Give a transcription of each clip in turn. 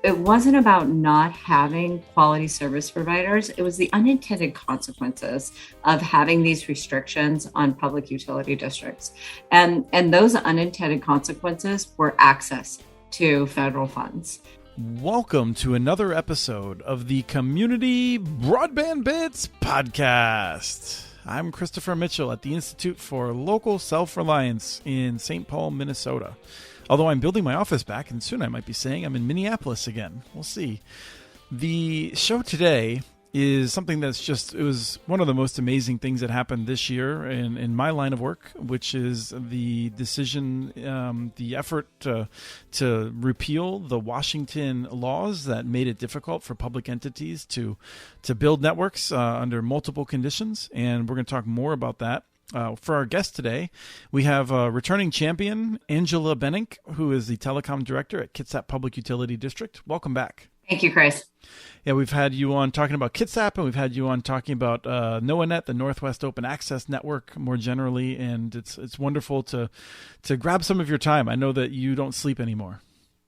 It wasn't about not having quality service providers. It was the unintended consequences of having these restrictions on public utility districts. And those unintended consequences were access to federal funds. Welcome to another episode of the Community Broadband Bits podcast. I'm Christopher Mitchell at the Institute for Local Self-Reliance in St. Paul, Minnesota. Although I'm building my office back, and soon I might be saying I'm in Minneapolis again. We'll see. The show today is something that's it was one of the most amazing things that happened this year in my line of work, which is the decision, the effort to repeal the Washington laws that made it difficult for public entities to build networks under multiple conditions. And we're going to talk more about that. For our guest today, we have returning champion Angela Benink, who is the telecom director at Kitsap Public Utility District. Welcome back. Thank you, Chris. Yeah, we've had you on talking about Kitsap, and we've had you on talking about NOAANet, the Northwest Open Access Network, more generally. And it's wonderful to grab some of your time. I know that you don't sleep anymore.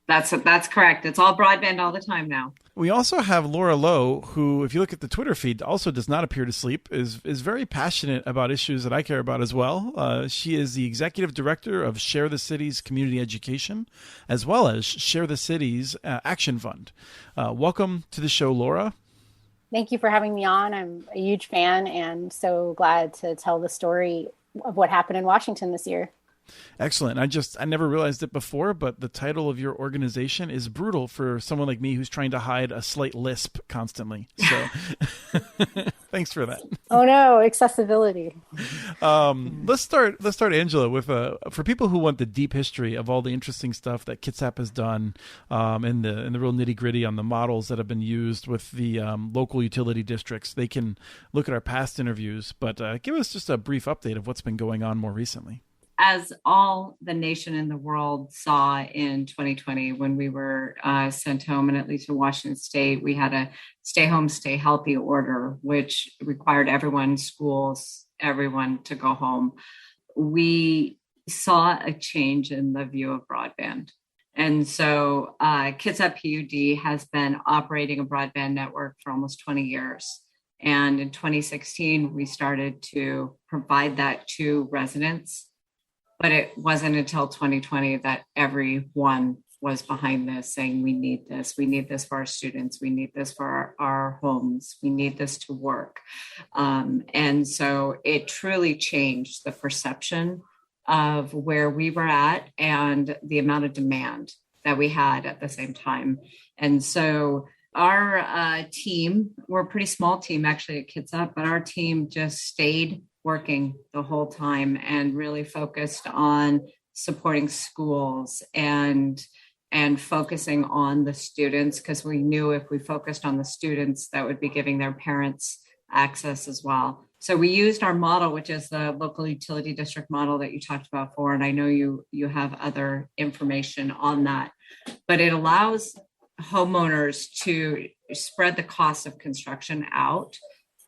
That's correct. It's all broadband all the time now. We also have Laura Lowe, who, if you look at the Twitter feed, also does not appear to sleep, is very passionate about issues that I care about as well. She is the executive director of Share the City's Community Education, as well as Share the City's Action Fund. Welcome to the show, Laura. Thank you for having me on. I'm a huge fan and so glad to tell the story of what happened in Washington this year. Excellent. I never realized it before, but the title of your organization is brutal for someone like me who's trying to hide a slight lisp constantly. So thanks for that. Oh no, accessibility. Let's start, Angela, with for people who want the deep history of all the interesting stuff that Kitsap has done, and the real nitty gritty on the models that have been used with the local utility districts. They can look at our past interviews, but give us just a brief update of what's been going on more recently. As all the nation and the world saw in 2020, when we were sent home, and at least in Washington State, we had a stay home, stay healthy order, which required everyone, schools, everyone to go home. We saw a change in the view of broadband. And so Kitsap PUD has been operating a broadband network for almost 20 years. And in 2016, we started to provide that to residents. But it wasn't until 2020 that everyone was behind this, saying, we need this for our students, we need this for our homes, we need this to work. And so it truly changed the perception of where we were at and the amount of demand that we had at the same time. And so our team, we're a pretty small team actually at Kitsap, but our team just stayed working the whole time and really focused on supporting schools and focusing on the students, because we knew if we focused on the students, that would be giving their parents access as well. So we used our model, which is the local utility district model that you talked about before, and I know you have other information on that, but it allows homeowners to spread the cost of construction out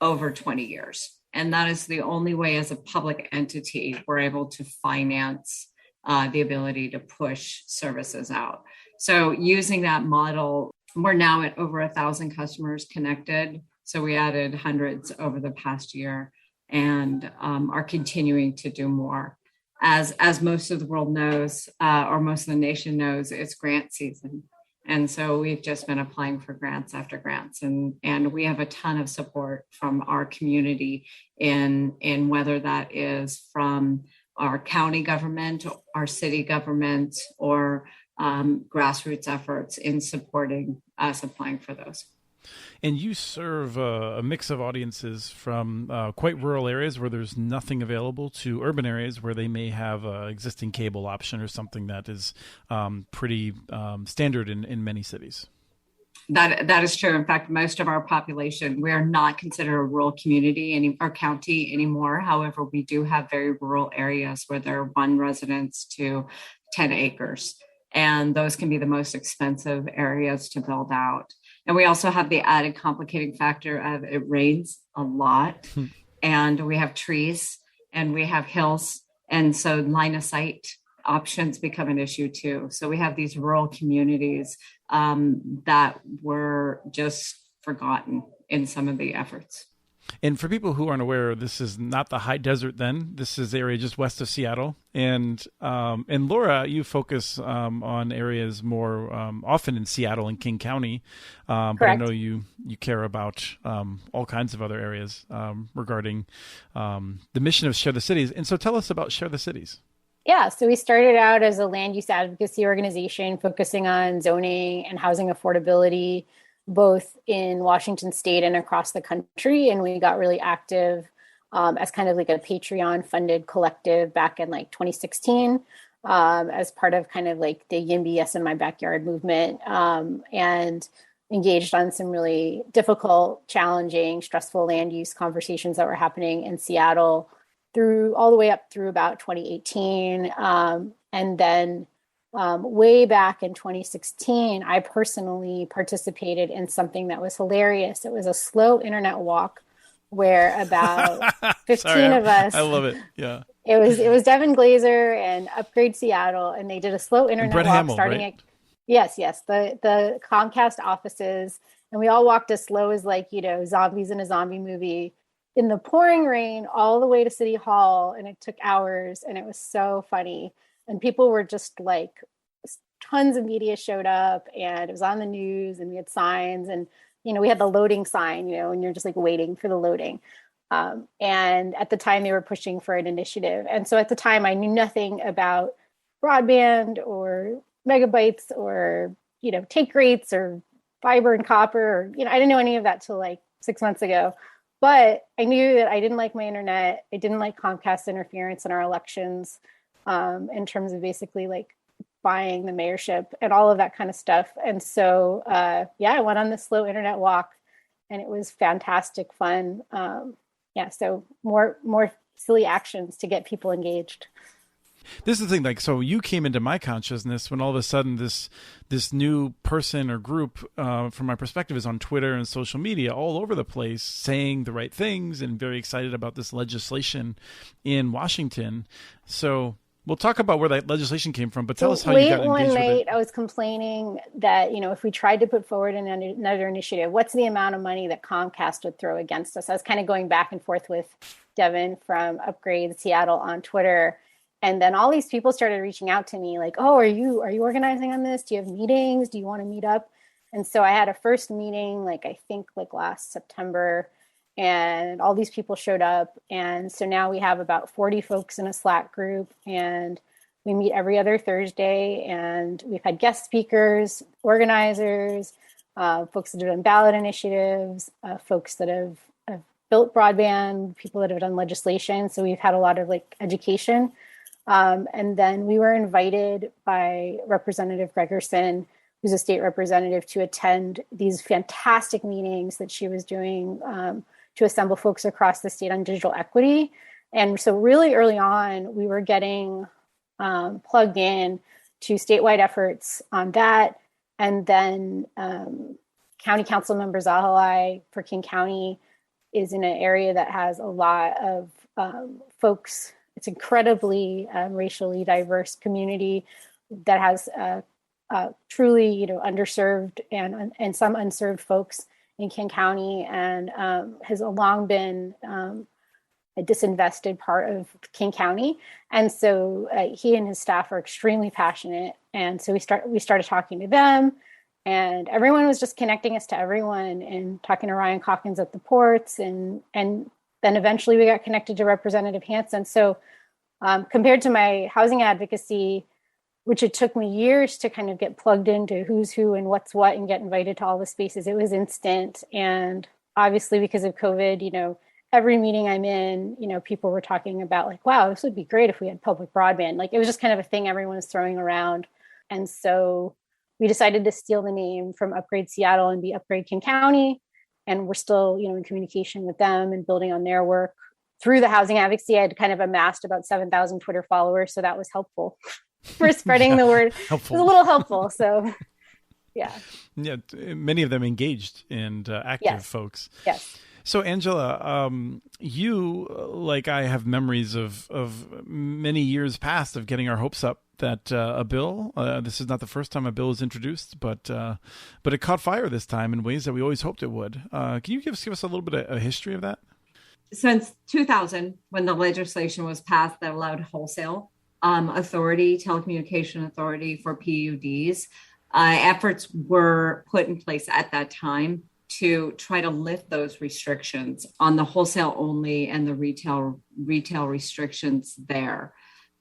over 20 years. And that is the only way as a public entity we're able to finance the ability to push services out. So using that model, we're now at over 1,000 customers connected. So we added hundreds over the past year and are continuing to do more. As most of the world knows, or most of the nation knows, it's grant season. And so we've just been applying for grants after grants, and we have a ton of support from our community in whether that is from our county government, our city government, or grassroots efforts in supporting us applying for those. And you serve a mix of audiences from quite rural areas where there's nothing available to urban areas where they may have an existing cable option or something that is pretty standard in many cities. That is true. In fact, most of our population, we are not considered a rural community or county anymore. However, we do have very rural areas where there are 1 residence to 10 acres. And those can be the most expensive areas to build out. And we also have the added complicating factor of it rains a lot and we have trees and we have hills. And so line of sight options become an issue too. So we have these rural communities that were just forgotten in some of the efforts. And for people who aren't aware, this is not the high desert then. This is the area just west of Seattle. And Laura, you focus on areas more often in Seattle and King County. But I know you care about all kinds of other areas regarding the mission of Share the Cities. And so tell us about Share the Cities. Yeah, so we started out as a land use advocacy organization focusing on zoning and housing affordability, both in Washington state and across the country. And we got really active as kind of like a Patreon funded collective back in like 2016 as part of kind of like the YIMBY Yes in My Backyard movement, and engaged on some really difficult, challenging, stressful land use conversations that were happening in Seattle through all the way up through about 2018. And then way back in 2016, I personally participated in something that was hilarious. It was a slow internet walk where about 15 of us. I love it. Yeah. It was Devin Glazer and Upgrade Seattle, and they did a slow internet walk Hamill, starting right? Yes, the Comcast offices, and we all walked as slow as zombies in a zombie movie in the pouring rain all the way to City Hall, and it took hours, and it was so funny. And people were just like, tons of media showed up, and it was on the news, and we had signs, and we had the loading sign, and you're just like waiting for the loading. And at the time, they were pushing for an initiative, and so at the time, I knew nothing about broadband or megabytes or take rates or fiber and copper, or I didn't know any of that till like 6 months ago. But I knew that I didn't like my internet. I didn't like Comcast interference in our elections, in terms of basically like buying the mayorship and all of that kind of stuff. And so, I went on this slow internet walk, and it was fantastic fun. So more silly actions to get people engaged. This is the thing, so you came into my consciousness when all of a sudden this new person or group, from my perspective, is on Twitter and social media all over the place saying the right things and very excited about this legislation in Washington. So we'll talk about where that legislation came from, but tell us how you got engaged with it. Late one night, I was complaining that, if we tried to put forward another initiative, what's the amount of money that Comcast would throw against us? I was kind of going back and forth with Devin from Upgrade Seattle on Twitter. And then all these people started reaching out to me like, oh, are you organizing on this? Do you have meetings? Do you want to meet up? And so I had a first meeting, I think last September, and all these people showed up. And so now we have about 40 folks in a Slack group, and we meet every other Thursday, and we've had guest speakers, organizers, folks that have done ballot initiatives, folks that have built broadband, people that have done legislation. So we've had a lot of education. And then we were invited by Representative Gregerson, who's a state representative, to attend these fantastic meetings that she was doing to assemble folks across the state on digital equity. And so really early on, we were getting plugged in to statewide efforts on that. And then County Council Member Zahalai for King County is in an area that has a lot of folks. It's incredibly racially diverse community that has truly, underserved and some unserved folks in King County, and has long been a disinvested part of King County. And so he and his staff are extremely passionate. And so we started talking to them, and everyone was just connecting us to everyone, and talking to Ryan Calkins at the ports, and then eventually we got connected to Representative Hansen. So compared to my housing advocacy, which it took me years to kind of get plugged into who's who and what's what and get invited to all the spaces, it was instant. And obviously because of COVID, every meeting I'm in, people were talking about wow, this would be great if we had public broadband. It was just kind of a thing everyone was throwing around. And so we decided to steal the name from Upgrade Seattle and be Upgrade King County. And we're still, in communication with them and building on their work. Through the housing advocacy, I had kind of amassed about 7,000 Twitter followers. So that was helpful for spreading the word. Helpful. It was a little helpful. So, yeah. Yeah. Many of them engaged and active folks. Yes. So, Angela, you, like I, have memories of many years past of getting our hopes up that a bill, this is not the first time a bill was introduced, but it caught fire this time in ways that we always hoped it would. Can you give us a little bit of a history of that? Since 2000, when the legislation was passed that allowed wholesale telecommunication authority for PUDs, efforts were put in place at that time to try to lift those restrictions on the wholesale only and the retail restrictions there.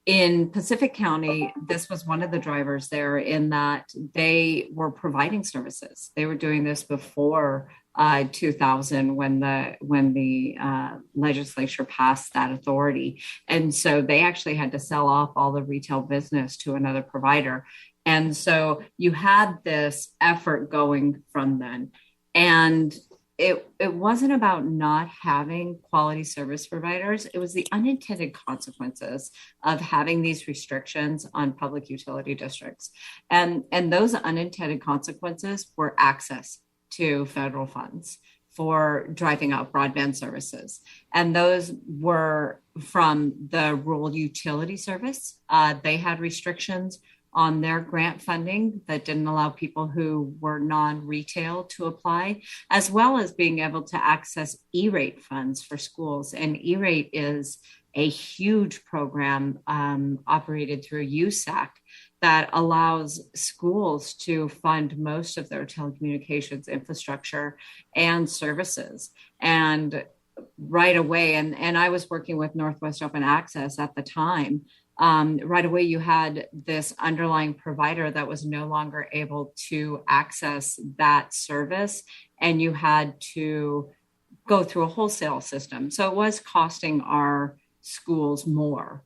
In Pacific County, this was one of the drivers there in that they were providing services. They were doing this before 2000 when the legislature passed that authority. And so they actually had to sell off all the retail business to another provider. And so you had this effort going from then. And it wasn't about not having quality service providers. It was the unintended consequences of having these restrictions on public utility districts. And those unintended consequences were access to federal funds for driving out broadband services. And those were from the rural utility service. They had restrictions on their grant funding that didn't allow people who were non-retail to apply, as well as being able to access E-rate funds for schools. And E-rate is a huge program operated through USAC that allows schools to fund most of their telecommunications infrastructure and services. And right away, and I was working with Northwest Open Access at the time, right away you had this underlying provider that was no longer able to access that service, and you had to go through a wholesale system. So it was costing our schools more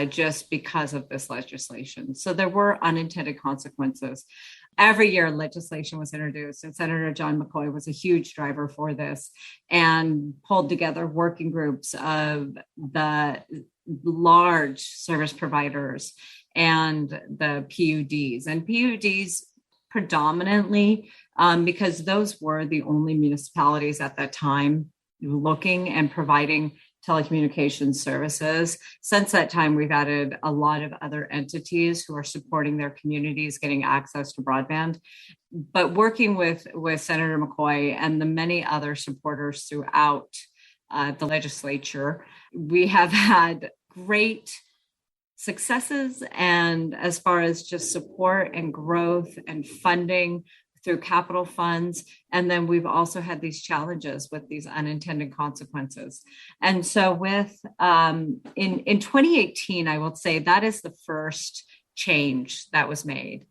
just because of this legislation. So there were unintended consequences. Every year legislation was introduced, and Senator John McCoy was a huge driver for this and pulled together working groups of the large service providers and the PUDs. And PUDs predominantly, because those were the only municipalities at that time looking and providing telecommunications services. Since that time, we've added a lot of other entities who are supporting their communities getting access to broadband. But working with Senator McCoy and the many other supporters throughout the legislature, we have had great successes, and as far as just support and growth and funding through capital funds. And then we've also had these challenges with these unintended consequences. And so with in 2018, I will say that is the first change that was made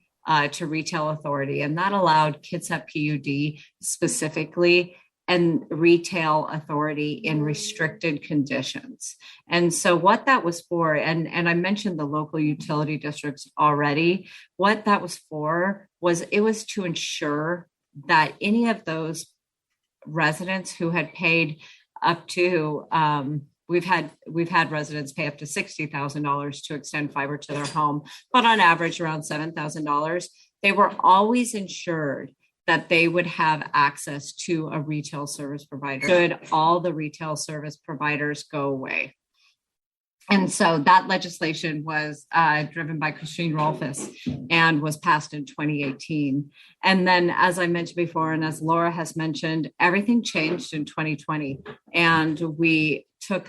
to retail authority. And that allowed Kitsap PUD specifically and retail authority in restricted conditions. And so what that was for, and I mentioned the local utility districts already, what that was for was it was to ensure that any of those residents who had paid up to, we've had residents pay up to $60,000 to extend fiber to their home, but on average around $7,000, they were always insured that they would have access to a retail service provider should all the retail service providers go away. And so that legislation was driven by Christine Rolfes and was passed in 2018. And then, as I mentioned before, and as Laura has mentioned, everything changed in 2020. And we took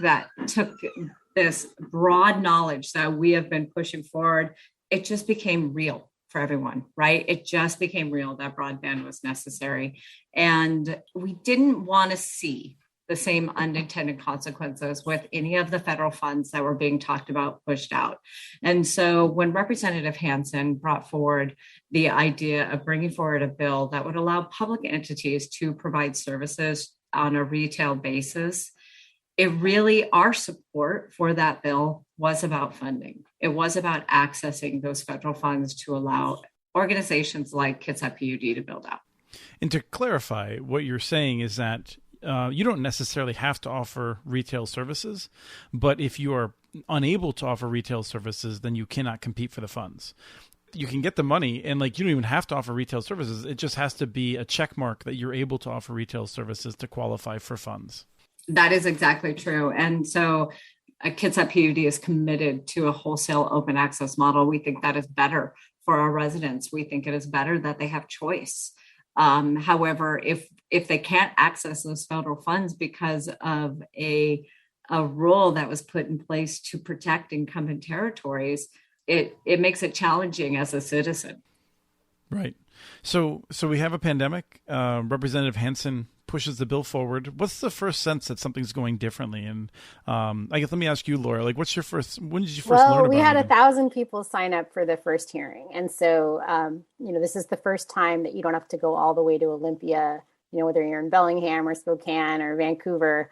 this broad knowledge that we have been pushing forward. It just became real for everyone, right? It just became real that broadband was necessary. And we didn't want to see the same unintended consequences with any of the federal funds that were being talked about pushed out. And so when Representative Hansen brought forward the idea of bringing forward a bill that would allow public entities to provide services on a retail basis, our support for that bill was about funding. It was about accessing those federal funds to allow organizations like Kitsap PUD to build out. And to clarify, what you're saying is that you don't necessarily have to offer retail services, but if you are unable to offer retail services, then you cannot compete for the funds. you can get the money, and like you don't even have to offer retail services. It just has to be a check mark that you're able to offer retail services to qualify for funds. That is exactly true. And so Kitsap PUD is committed to a wholesale open access model. We think that is better for our residents. We think it is better that they have choice. However, if they can't access those federal funds because of a rule that was put in place to protect incumbent territories, it makes it challenging as a citizen. Right. So we have a pandemic. Representative Hansen pushes the bill forward. What's the first sense that something's going differently? And I guess let me ask you, Laura, like when did you first learn about it? Well, we had 1,000 people sign up for the first hearing. And so, this is the first time that you don't have to go all the way to Olympia, whether you're in Bellingham or Spokane or Vancouver.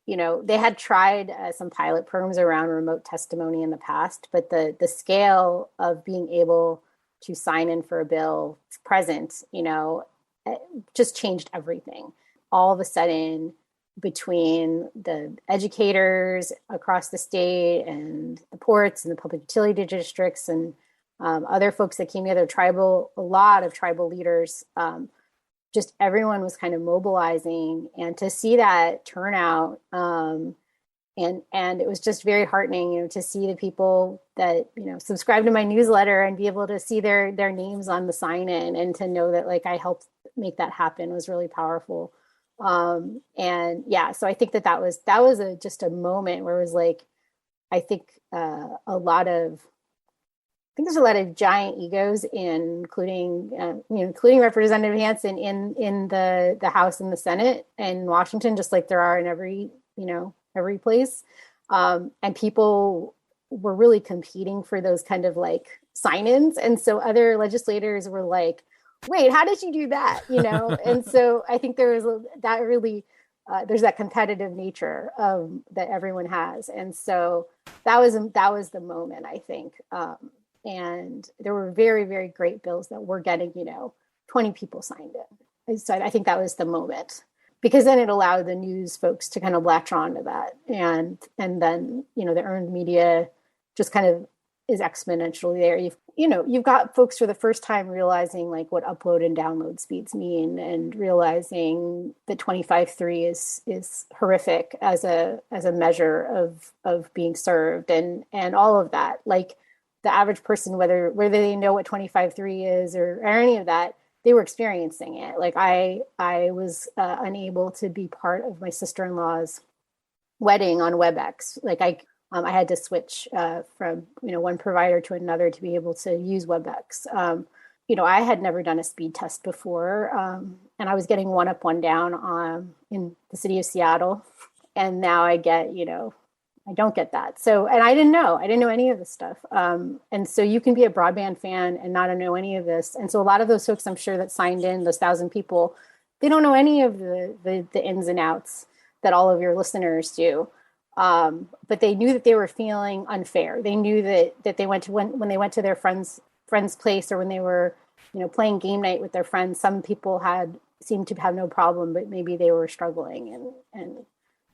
They had tried some pilot programs around remote testimony in the past, but the scale of being able to sign in for a bill present, just changed everything. All of a sudden, between the educators across the state and the ports and the public utility districts and other folks that came together, a lot of tribal leaders, just everyone was kind of mobilizing, and to see that turnout, and it was just very heartening, to see the people that, subscribe to my newsletter and be able to see their names on the sign in, and to know that like I helped make that happen was really powerful. So I think that was just a moment where it was like, I think there's a lot of giant egos, including Representative Hansen in the House and the Senate and Washington, just like there are in every place. And people were really competing for those kind of like sign-ins. And so other legislators were like, wait, how did you do that? And so I think there's that competitive nature that everyone has. And so that was the moment, I think. And there were very, very great bills that were getting, 20 people signed in. So I think that was the moment, because then it allowed the news folks to kind of latch on to that. And then, the earned media just kind of is exponentially there. You've got folks for the first time realizing like what upload and download speeds mean, and realizing that 25.3 is horrific as a measure of being served, and all of that. Like the average person, whether they know what 25.3 is or any of that, they were experiencing it. Like I was unable to be part of my sister-in-law's wedding on WebEx. Like I had to switch from one provider to another to be able to use WebEx. I had never done a speed test before, and I was getting one up, one down in the city of Seattle, and now I get I don't get that. So, and I didn't know any of this stuff. And so you can be a broadband fan and not know any of this. And so a lot of those folks, I'm sure, that signed in, those 1,000 people, they don't know any of the ins and outs that all of your listeners do. But they knew that they were feeling unfair. They knew that they went to when they went to their friend's place, or when they were, playing game night with their friends, some people seemed to have no problem, but maybe they were struggling. And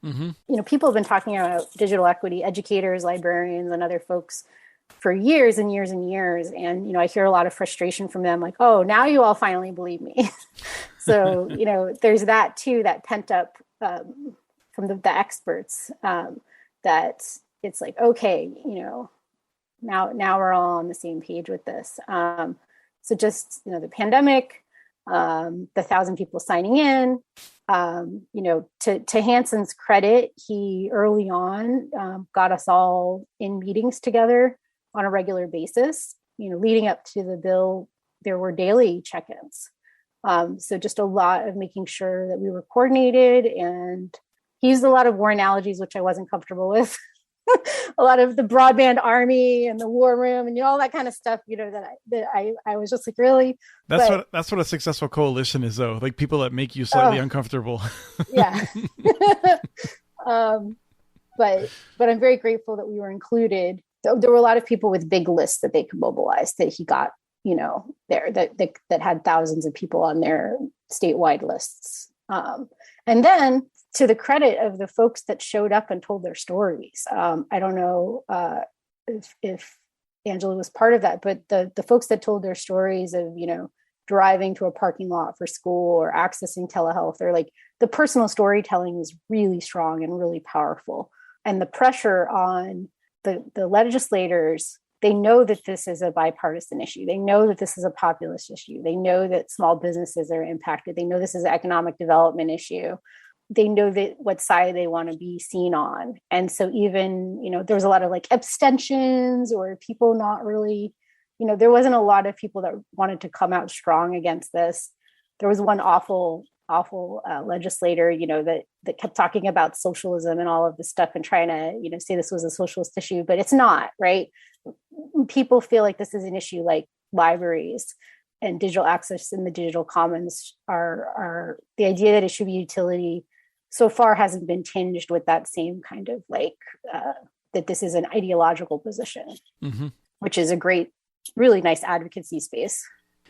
mm-hmm. People have been talking about digital equity, educators, librarians, and other folks for years and years and years. And, I hear a lot of frustration from them, like, oh, now you all finally believe me. So, there's that too, that pent up from the experts, that it's like, okay, now we're all on the same page with this. So just, the pandemic, the 1,000 people signing in, to Hansen's credit, he early on got us all in meetings together on a regular basis. Leading up to the bill, there were daily check-ins. So just a lot of making sure that we were coordinated, and he used a lot of war analogies, which I wasn't comfortable with. A lot of the broadband army and the war room and all that kind of stuff, that I was just like, really? That's what a successful coalition is, though. Like people that make you slightly uncomfortable. Yeah. But I'm very grateful that we were included. There were a lot of people with big lists that they could mobilize that he got, there that had thousands of people on their statewide lists. And then, to the credit of the folks that showed up and told their stories, I don't know if Angela was part of that, but the folks that told their stories of, driving to a parking lot for school or accessing telehealth, or like the personal storytelling was really strong and really powerful. And the pressure on the legislators, they know that this is a bipartisan issue. They know that this is a populist issue. They know that small businesses are impacted. They know this is an economic development issue. They know that what side they want to be seen on. And so even, there was a lot of like abstentions or people not really, there wasn't a lot of people that wanted to come out strong against this. There was one awful legislator, that kept talking about socialism and all of this stuff and trying to, say this was a socialist issue, but it's not, right? People feel like this is an issue like libraries and digital access in the digital commons are the idea that it should be utility so far hasn't been tinged with that same kind of like, that this is an ideological position, which is a great, really nice advocacy space.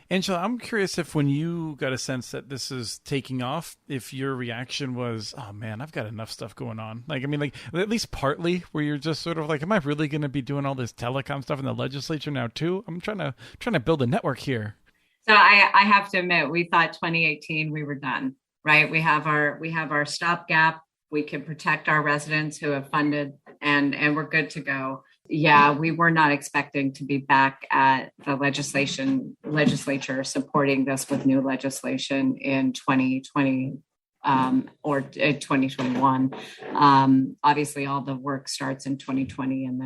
Angela, I'm curious if when you got a sense that this is taking off, if your reaction was, oh man, I've got enough stuff going on. Like, I mean, like at least partly where you're just sort of like, am I really going to be doing all this telecom stuff in the legislature now too? I'm trying to build a network here. So I have to admit, we thought 2018 we were done, right? We have our stopgap. We can protect our residents who have funded and we're good to go. Yeah, we were not expecting to be back at the legislature supporting this with new legislation in 2020 or 2021. Obviously, all the work starts in 2020, and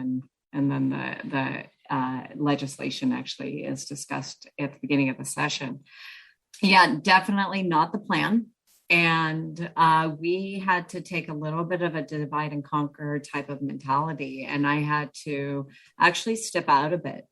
then the legislation actually is discussed at the beginning of the session. Yeah, definitely not the plan. And we had to take a little bit of a divide and conquer type of mentality. And I had to actually step out a bit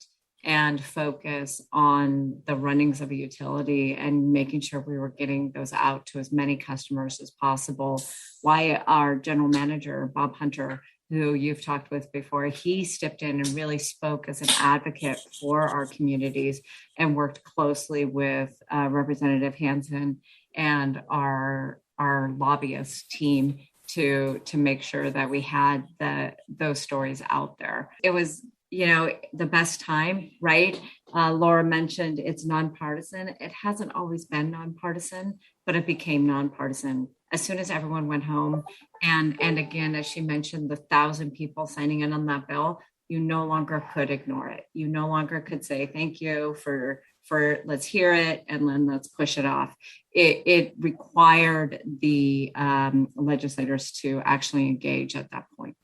and focus on the runnings of a utility and making sure we were getting those out to as many customers as possible. Why our general manager, Bob Hunter, who you've talked with before, he stepped in and really spoke as an advocate for our communities and worked closely with Representative Hansen and our lobbyist team to make sure that we had those stories out there. It was, the best time, right? Laura mentioned it's nonpartisan. It hasn't always been nonpartisan, but it became nonpartisan as soon as everyone went home. And again, as she mentioned, the 1,000 people signing in on that bill, you no longer could ignore it. You no longer could say, thank you for let's hear it and then let's push it off. It required the legislators to actually engage at that point.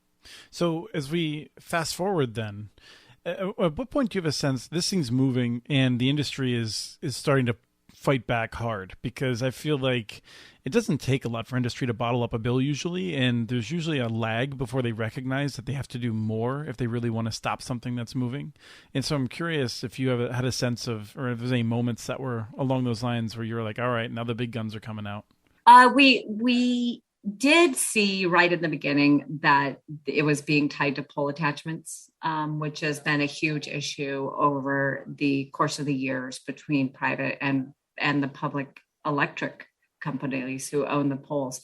So as we fast forward then, at what point do you have a sense this thing's moving and the industry is starting to fight back hard? Because I feel like it doesn't take a lot for industry to bottle up a bill usually, and there's usually a lag before they recognize that they have to do more if they really want to stop something that's moving. And so I'm curious if you had a sense of, or if there's any moments that were along those lines where you're like, all right, now the big guns are coming out. We did see right in the beginning that it was being tied to pole attachments, which has been a huge issue over the course of the years between private and the public electric companies who own the poles.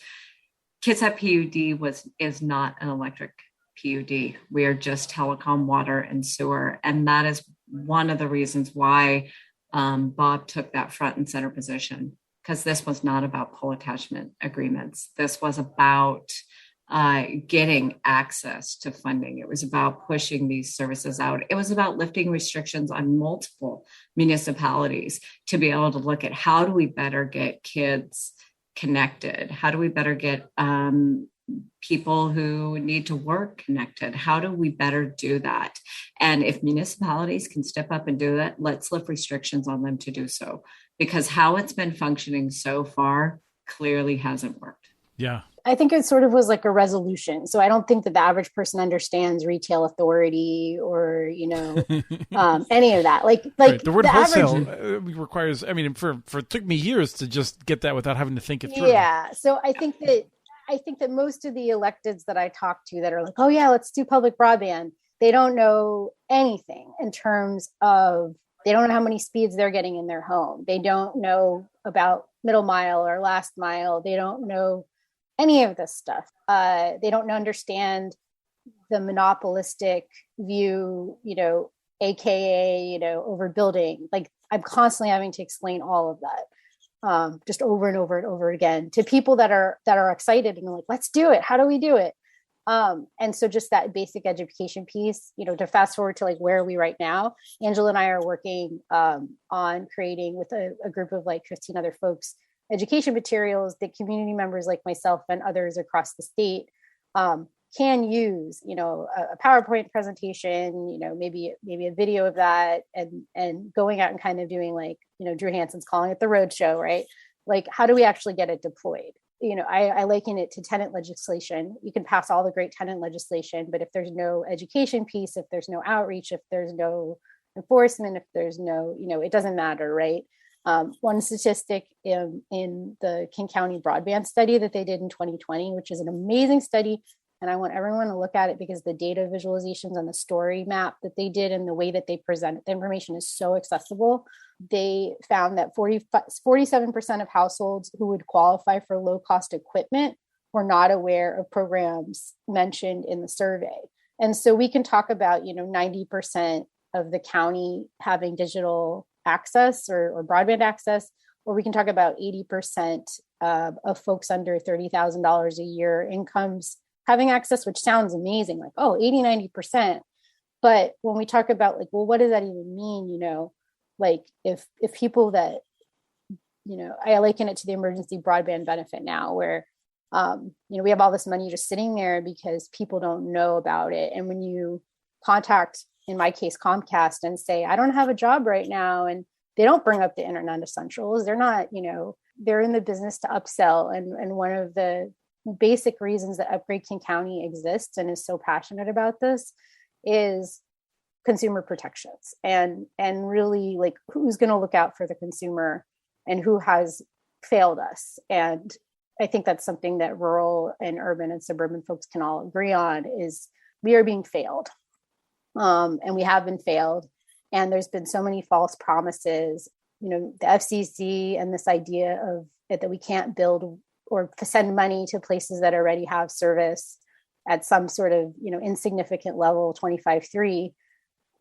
Kitsap PUD is not an electric PUD. We are just telecom, water, and sewer. And that is one of the reasons why Bob took that front and center position, because this was not about pole attachment agreements. This was about getting access to funding. It was about pushing these services out. It was about lifting restrictions on multiple municipalities to be able to look at how do we better get kids connected? How do we better get people who need to work connected? How do we better do that? And if municipalities can step up and do that, let's lift restrictions on them to do so, because how it's been functioning so far clearly hasn't worked. Yeah. I think it sort of was like a resolution. So I don't think that the average person understands retail authority or, any of that. Like right. The word wholesale requires, it took me years to just get that without having to think it through. Yeah. So I think that most of the electeds that I talk to that are like, oh yeah, let's do public broadband, they don't know anything in terms of, they don't know how many speeds they're getting in their home. They don't know about middle mile or last mile. They don't know any of this stuff. They don't understand the monopolistic view, AKA, overbuilding. Like I'm constantly having to explain all of that, just over and over and over again to people that are excited and like, let's do it. How do we do it? And so just that basic education piece, to fast forward to like, where are we right now? Angela and I are working on creating with a group of like 15 other folks, education materials that community members like myself and others across the state can use, a PowerPoint presentation, maybe a video of that, and going out and kind of doing like, Drew Hansen's calling it the roadshow, right? Like, how do we actually get it deployed? I liken it to tenant legislation. You can pass all the great tenant legislation, but if there's no education piece, if there's no outreach, if there's no enforcement, if there's no, it doesn't matter, right? One statistic in the King County Broadband study that they did in 2020, which is an amazing study, and I want everyone to look at it because the data visualizations and the story map that they did and the way that they present the information is so accessible. They found that 47% of households who would qualify for low cost equipment were not aware of programs mentioned in the survey. And so we can talk about, 90% of the county having digital access or broadband access, or we can talk about 80% of folks under $30,000 a year incomes having access, which sounds amazing, like, 80-90%. But when we talk about like, well, what does that even mean? Like if people that, I liken it to the emergency broadband benefit now, where, we have all this money just sitting there because people don't know about it. And when you contact, in my case, Comcast, and say, I don't have a job right now, and they don't bring up the internet essentials, they're not, they're in the business to upsell. And one of the basic reasons that Upgrade King County exists and is so passionate about this is consumer protections and really like who's going to look out for the consumer and who has failed us. And I think that's something that rural and urban and suburban folks can all agree on is we are being failed. And we have been failed. And there's been so many false promises, the FCC and this idea of that we can't build or send money to places that already have service at some sort of, insignificant level, 25.3.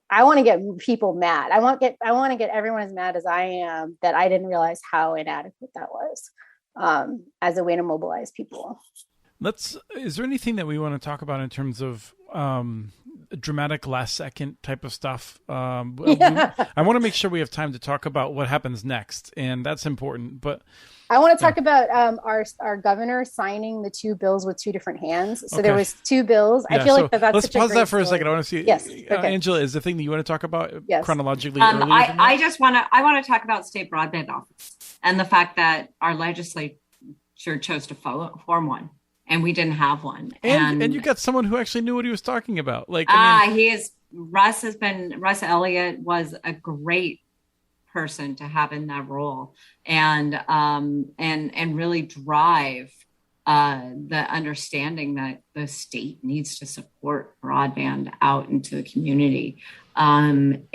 I want to get people mad. I want to get everyone as mad as I am that I didn't realize how inadequate that was as a way to mobilize people. Is there anything that we want to talk about in terms of dramatic last second type of stuff? I want to make sure we have time to talk about what happens next, and that's important. But I want to talk about our governor signing the two bills with two different hands. So there was two bills. I feel like that's let's such a pause great that for story. a second. I want to see. Yes. Okay. Angela, is the thing that you want to talk about chronologically? I want to talk about state broadband office and the fact that our legislature chose to form one. And we didn't have one. And you got someone who actually knew what he was talking about. Russ Elliott was a great person to have in that role and really drive the understanding that the state needs to support broadband out into the community. Torn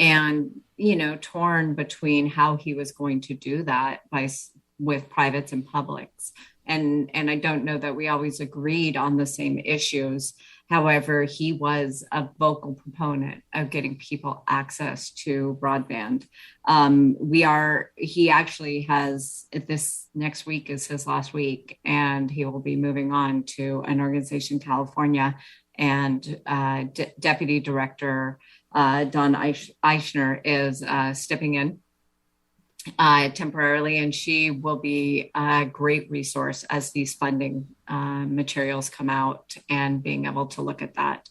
between how he was going to do that with privates and publics. And I don't know that we always agreed on the same issues. However, he was a vocal proponent of getting people access to broadband. He actually has, this next week is his last week, and he will be moving on to an organization in California. And Deputy Director Dawn Eichner is stepping in temporarily, and she will be a great resource as these funding materials come out and being able to look at that.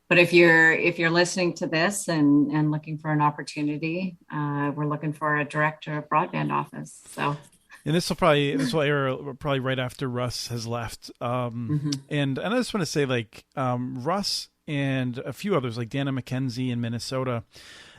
But if you're listening to this and looking for an opportunity, we're looking for a director of broadband office. So, and this will air probably right after Russ has left. And I just want to say, like, Russ and a few others like Dana McKenzie in Minnesota,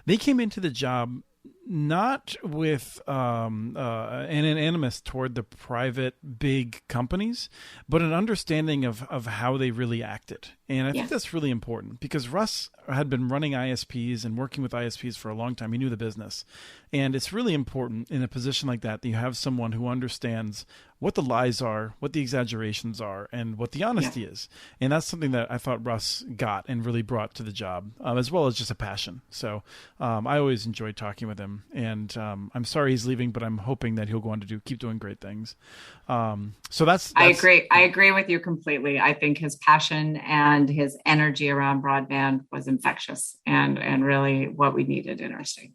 they came into the job not with an animus toward the private big companies, but an understanding of how they really acted. And I think that's really important because Russ had been running ISPs and working with ISPs for a long time. He knew the business. And it's really important in a position like that you have someone who understands what the lies are, what the exaggerations are, and what the honesty is. And that's something that I thought Russ got and really brought to the job, as well as just a passion. So I always enjoyed talking with him. And I'm sorry he's leaving, but I'm hoping that he'll go on to keep doing great things. So that's I agree. I agree with you completely. I think his passion and his energy around broadband was infectious and really what we needed in our state.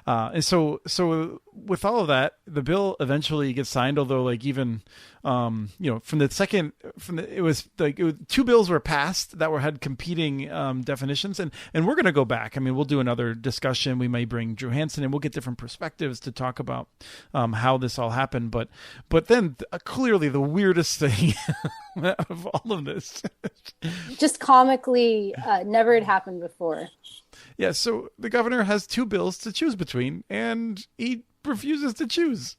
And so with all of that, the bill eventually gets signed. Although, like even, two bills were passed that had competing definitions, and we're going to go back. I mean, we'll do another discussion. We may bring Drew Hansen, and we'll get different perspectives to talk about how this all happened. But then clearly the weirdest thing of all of this, just comically, never had happened before. Yeah, so the governor has two bills to choose between, and he refuses to choose.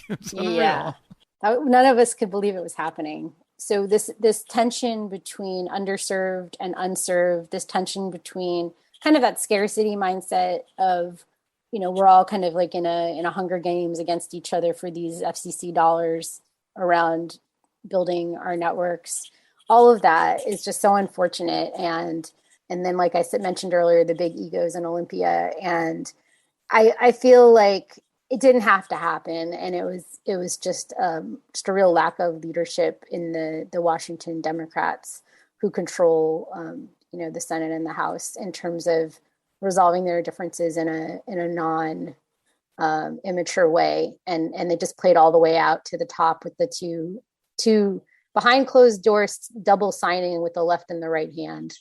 It's unreal. None of us could believe it was happening. So this tension between underserved and unserved, this tension between kind of that scarcity mindset of, we're all kind of like in a Hunger Games against each other for these FCC dollars around building our networks. All of that is just so unfortunate. And then, like I mentioned earlier, the big egos in Olympia. And I feel like it didn't have to happen. And it was just a real lack of leadership in the Washington Democrats who control, the Senate and the House in terms of resolving their differences in a non immature way. And they just played all the way out to the top with the two behind closed doors, double signing with the left and the right hand.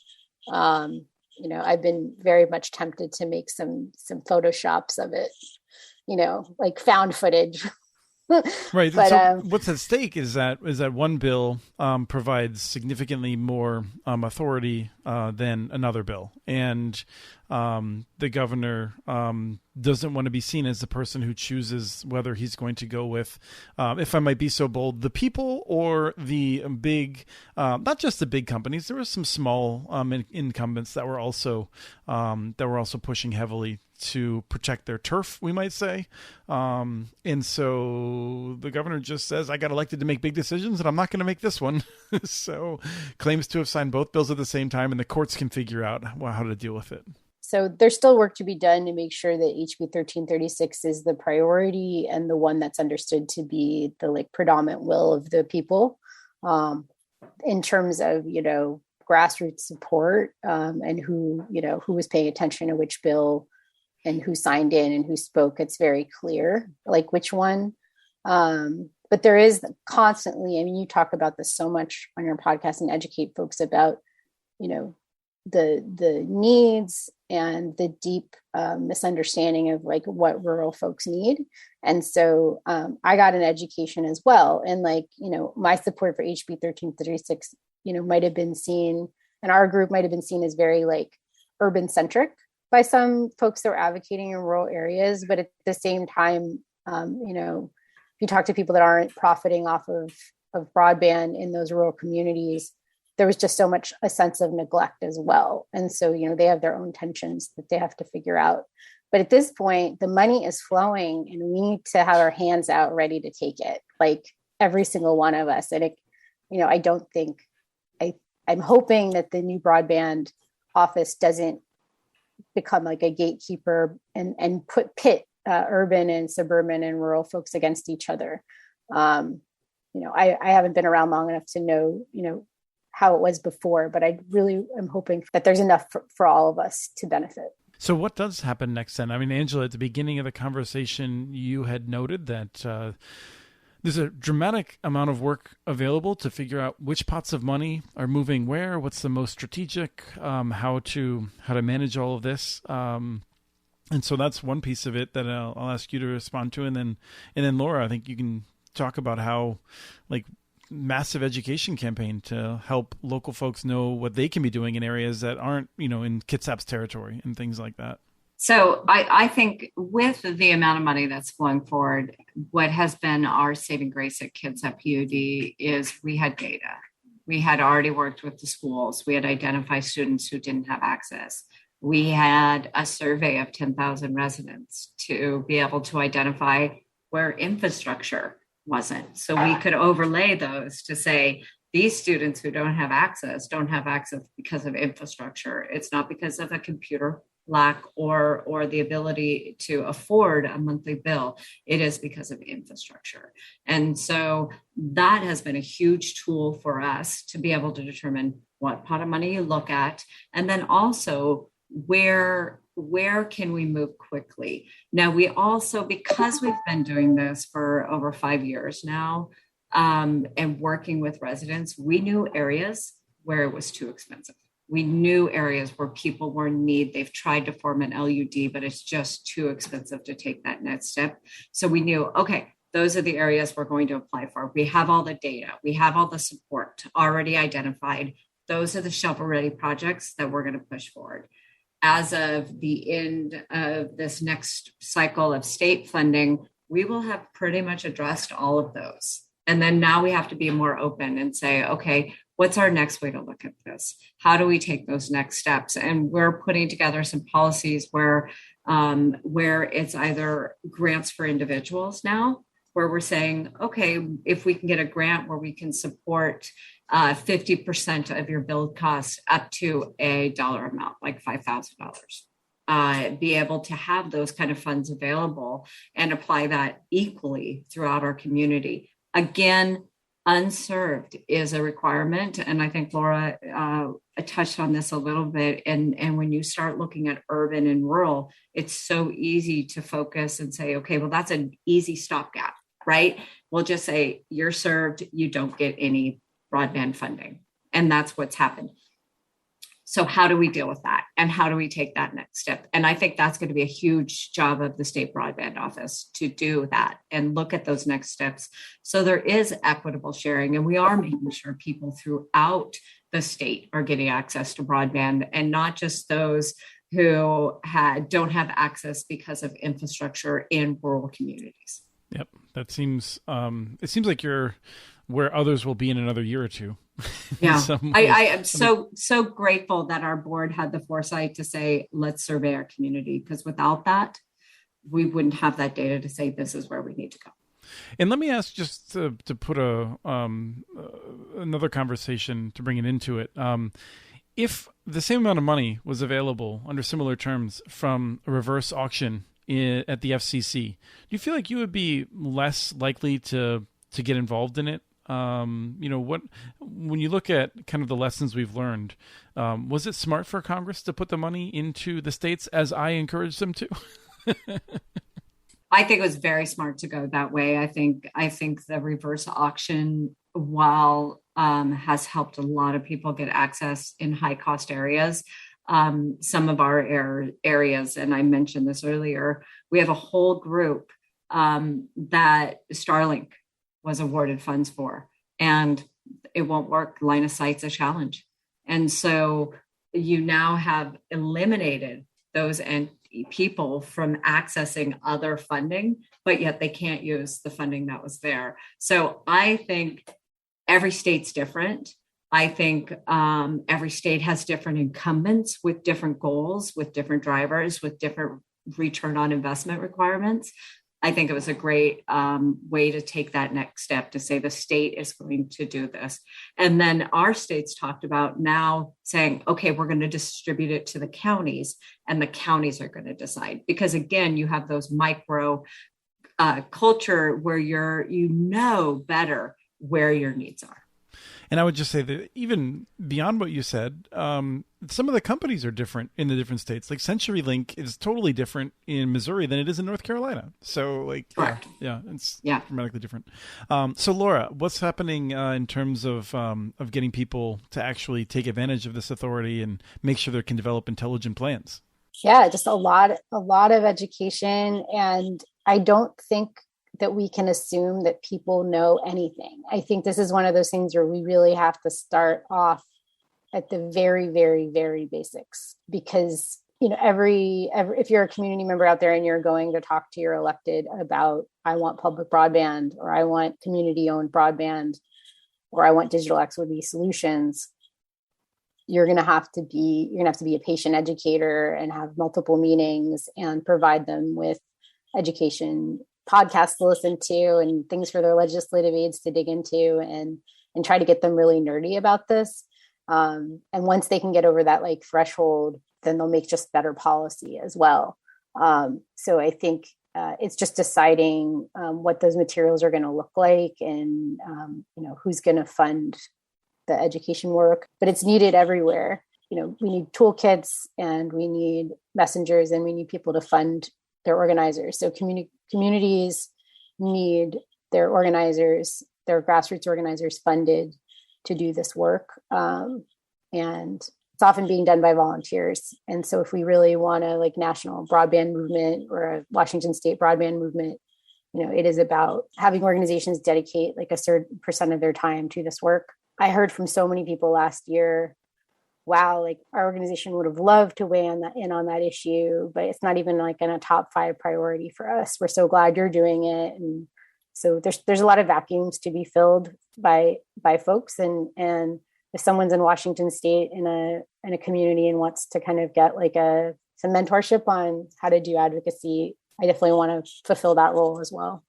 I've been very much tempted to make some Photoshops of it, like found footage. Right. But, so what's at stake is that one bill provides significantly more authority than another bill. And the governor doesn't want to be seen as the person who chooses whether he's going to go with, if I might be so bold, the people or the big, not just the big companies. There were some small incumbents that were also pushing heavily to protect their turf, we might say. And so the governor just says, I got elected to make big decisions and I'm not going to make this one. So claims to have signed both bills at the same time, and the courts can figure out how to deal with it. So there's still work to be done to make sure that HB 1336 is the priority and the one that's understood to be the predominant will of the people, in terms of, grassroots support, and who was paying attention to which bill and who signed in and who spoke. It's very clear, which one. But there is constantly, you talk about this so much on your podcast and educate folks about, the needs and the deep misunderstanding of what rural folks need. And so I got an education as well. And my support for HB 1336, might have been seen, and our group might have been seen as very urban centric by some folks that were advocating in rural areas. But at the same time, if you talk to people that aren't profiting off of broadband in those rural communities, there was just so much a sense of neglect as well. And so, they have their own tensions that they have to figure out. But at this point, the money is flowing and we need to have our hands out ready to take it, every single one of us. And I don't think, I'm hoping that the new broadband office doesn't become a gatekeeper and pit urban and suburban and rural folks against each other. I haven't been around long enough to know, how it was before, but I really am hoping that there's enough for all of us to benefit. So what does happen next then? Angela, at the beginning of the conversation, you had noted that there's a dramatic amount of work available to figure out which pots of money are moving where, what's the most strategic, how to manage all of this. And so that's one piece of it that I'll ask you to respond to. And then Laura, I think you can talk about how massive education campaign to help local folks know what they can be doing in areas that aren't, in Kitsap's territory and things like that. So I think with the amount of money that's flowing forward, what has been our saving grace at Kitsap PUD is we had data. We had already worked with the schools. We had identified students who didn't have access. We had a survey of 10,000 residents to be able to identify where infrastructure wasn't. So we could overlay those to say, these students who don't have access because of infrastructure. It's not because of a computer lack or the ability to afford a monthly bill. It is because of infrastructure. And so that has been a huge tool for us to be able to determine what pot of money you look at, and then also where can we move quickly. Now, we also, because we've been doing this for over 5 years now, and working with residents, we knew areas where it was too expensive. We knew areas where people were in need. They've tried to form an LUD, but it's just too expensive to take that next step. So we knew, okay, those are the areas we're going to apply for. We have all the data. We have all the support already identified. Those are the shovel-ready projects that we're going to push forward. As of the end of this next cycle of state funding, we will have pretty much addressed all of those. And then now we have to be more open and say, okay, what's our next way to look at this? How do we take those next steps? And we're putting together some policies where it's either grants for individuals now, where we're saying, okay, if we can get a grant where we can support 50% of your build costs up to a dollar amount, like $5,000. Be able to have those kind of funds available and apply that equally throughout our community. Again, unserved is a requirement. And I think Laura touched on this a little bit. And when you start looking at urban and rural, it's so easy to focus and say, okay, well, that's an easy stopgap, right? We'll just say you're served, you don't get any broadband funding. And that's what's happened. So how do we deal with that? And how do we take that next step? And I think that's going to be a huge job of the state broadband office to do that and look at those next steps. So there is equitable sharing, and we are making sure people throughout the state are getting access to broadband, and not just those who don't have access because of infrastructure in rural communities. Yep. That seems, it seems like you're where others will be in another year or two. Yeah, I am so grateful that our board had the foresight to say, let's survey our community, because without that, we wouldn't have that data to say this is where we need to go. And let me ask, just to put another conversation to bring it into it. If the same amount of money was available under similar terms from a reverse auction at the FCC, do you feel like you would be less likely to get involved in it? When you look at kind of the lessons we've learned, was it smart for Congress to put the money into the states as I encouraged them to? I think it was very smart to go that way. I think the reverse auction, while has helped a lot of people get access in high cost areas, some of our areas, and I mentioned this earlier, we have a whole group that Starlink was awarded funds for, and it won't work. Line of sight's a challenge. And so you now have eliminated those people from accessing other funding, but yet they can't use the funding that was there. So I think every state's different. I think every state has different incumbents with different goals, with different drivers, with different return on investment requirements. I think it was a great way to take that next step to say the state is going to do this. And then our states talked about now saying, okay, we're going to distribute it to the counties, and the counties are going to decide. Because again, you have those micro culture where you better where your needs are. And I would just say that even beyond what you said, some of the companies are different in the different states. Like CenturyLink is totally different in Missouri than it is in North Carolina. So it's dramatically different. So Laura, what's happening in terms of getting people to actually take advantage of this authority and make sure they can develop intelligent plans? Yeah, just a lot of education. And I don't think that we can assume that people know anything. I think this is one of those things where we really have to start off at the very, very, very basics, because, every if you're a community member out there and you're going to talk to your elected about, I want public broadband or I want community owned broadband, or I want digital equity solutions, you're going to have to be a patient educator and have multiple meetings and provide them with education podcasts to listen to and things for their legislative aides to dig into, and try to get them really nerdy about this. And once they can get over that like threshold, then they'll make just better policy as well. So I think it's just deciding what those materials are going to look like, and who's going to fund the education work. But it's needed everywhere. We need toolkits, and we need messengers, and we need people to fund their organizers. So communities need their organizers, their grassroots organizers, funded to do this work. And it's often being done by volunteers. And so if we really want a like national broadband movement or a Washington state broadband movement, it is about having organizations dedicate like a certain % of their time to this work. I heard from so many people last year, wow, like our organization would have loved to weigh in on that issue, but it's not even like in a top 5 priority for us. We're so glad you're doing it. And so there's a lot of vacuums to be filled by folks. And if someone's in Washington state in a community and wants to kind of get like some mentorship on how to do advocacy, I definitely want to fulfill that role as well.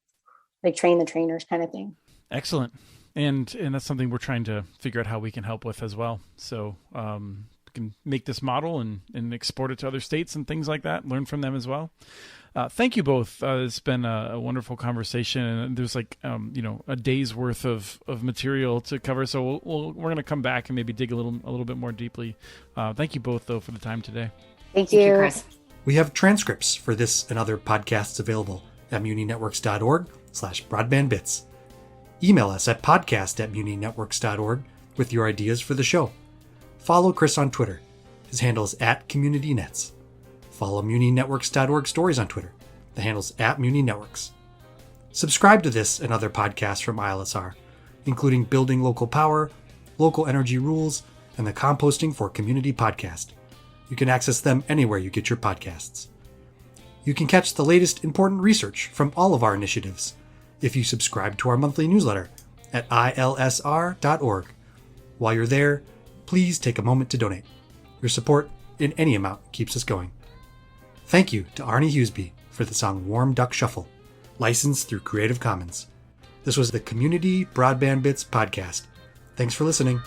Like train the trainers kind of thing. Excellent. And that's something we're trying to figure out how we can help with as well. So we can make this model and export it to other states and things like that, learn from them as well. Thank you both. It's been a wonderful conversation, and there's like, a day's worth of material to cover. So we're going to come back and maybe dig a little bit more deeply. Thank you both though for the time today. Thank you, Chris. We have transcripts for this and other podcasts available at muninetworks.org/broadbandbits. Email us at podcast@muninetworks.org with your ideas for the show. Follow Chris on Twitter. His handle is @CommunityNets. Follow muninetworks.org stories on Twitter. The handle's @muninetworks. Subscribe to this and other podcasts from ILSR, including Building Local Power, Local Energy Rules, and the Composting for Community podcast. You can access them anywhere you get your podcasts. You can catch the latest important research from all of our initiatives if you subscribe to our monthly newsletter at ilsr.org. While you're there, please take a moment to donate. Your support in any amount keeps us going. Thank you to Arnie Hughesby for the song Warm Duck Shuffle, licensed through Creative Commons. This was the Community Broadband Bits podcast. Thanks for listening.